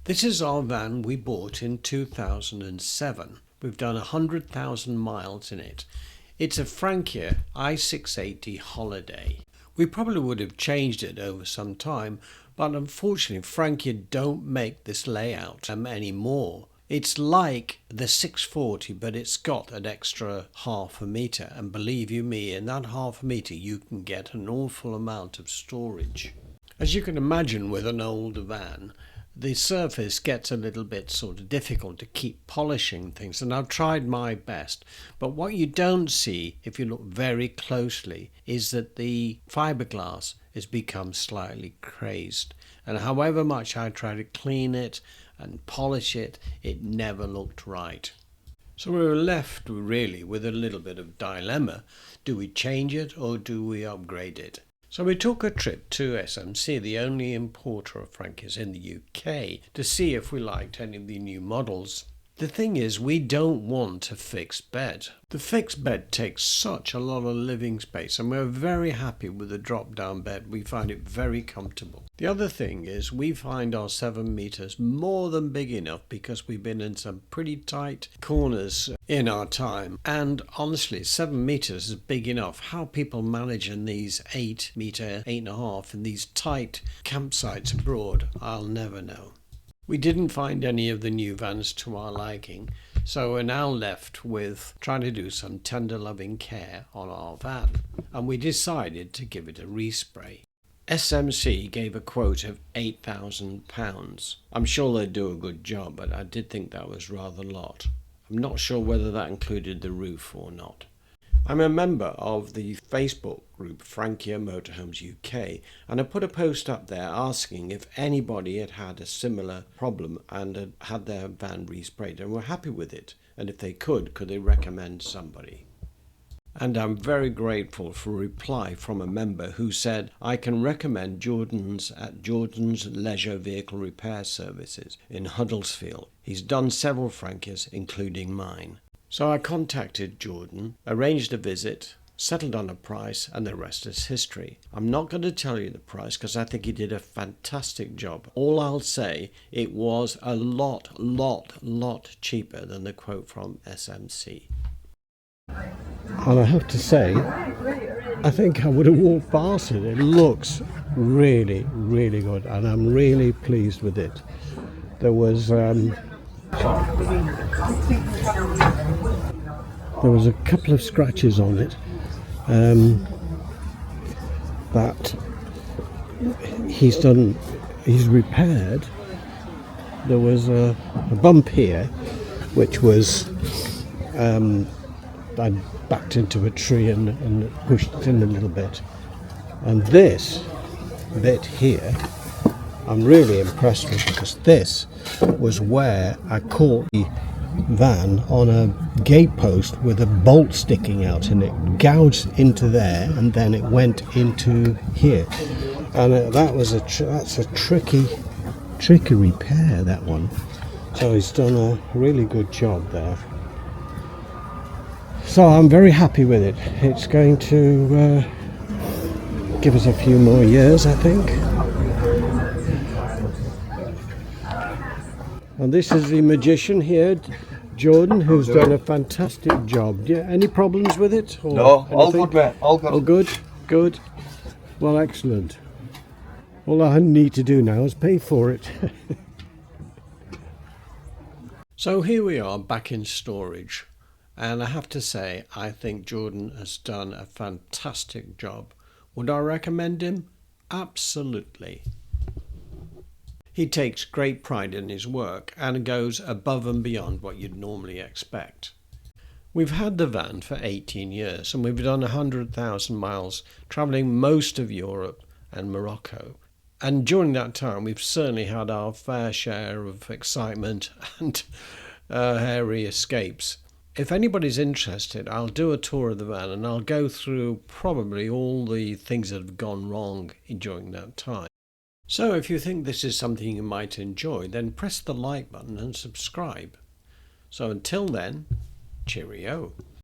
This is our van we bought in 2007. We've done 100,000 miles in it. It's a Frankia i680 Holiday. We probably would have changed it over some time, but unfortunately Frankia don't make this layout anymore. It's like the 640, but it's got an extra half a metre, and believe you me, in that half a metre you can get an awful amount of storage. As you can imagine, with an older van, the surface gets a little bit sort of difficult to keep polishing things, and I've tried my best, but what you don't see if you look very closely is that the fiberglass has become slightly crazed, and however much I try to clean it and polish it, it never looked right. So we were left really with a little bit of dilemma. Do we change it or do we upgrade it? So we took a trip to SMC, the only importer of Frankias in the UK, to see if we liked any of the new models. The thing is, we don't want a fixed bed. The fixed bed takes such a lot of living space, and we're very happy with the drop-down bed. We find it very comfortable. The other thing is, we find our 7 meters more than big enough because we've been in some pretty tight corners in our time. And honestly, 7 meters is big enough. How people manage in these 8 meter, 8.5 in these tight campsites abroad, I'll never know. We didn't find any of the new vans to our liking, so we're now left with trying to do some tender loving care on our van, and we decided to give it a respray. SMC gave a quote of £8,000. I'm sure they'd do a good job, but I did think that was rather a lot. I'm not sure whether that included the roof or not. I'm a member of the Facebook group Frankia Motorhomes UK, and I put a post up there asking if anybody had had a similar problem and had their van resprayed and were happy with it, and if they could they recommend somebody. And I'm very grateful for a reply from a member who said, I can recommend Jordan's at Jordan's Leisure Vehicle Repair Services in Huddersfield. He's done several Frankias, including mine. So I contacted Jordan, arranged a visit, settled on a price, and the rest is history. I'm not going to tell you the price because I think he did a fantastic job. All I'll say, it was a lot cheaper than the quote from SMC. And I have to say, I think I would have walked past it. It looks really good, and I'm really pleased with it. There was a couple of scratches on it that he's repaired. There was a bump here which was I backed into a tree and pushed it in a little bit, and this bit here I'm really impressed with, because this was where I caught the van on a gate post with a bolt sticking out, and it gouged into there and then it went into here, and that's a tricky repair, that one. So he's done a really good job there. So I'm very happy with it. It's going to give us a few more years, I think. And this is the magician here, Jordan, who's done a fantastic job. Yeah, any problems with it? Or no, anything? all good, mate. All good. All good? Good. Well, excellent. All I need to do now is pay for it. So here we are back in storage. And I have to say, I think Jordan has done a fantastic job. Would I recommend him? Absolutely. He takes great pride in his work and goes above and beyond what you'd normally expect. We've had the van for 18 years and we've done 100,000 miles, travelling most of Europe and Morocco. And during that time, we've certainly had our fair share of excitement and hairy escapes. If anybody's interested, I'll do a tour of the van and I'll go through probably all the things that have gone wrong during that time. So if you think this is something you might enjoy, then press the like button and subscribe. So until then, cheerio.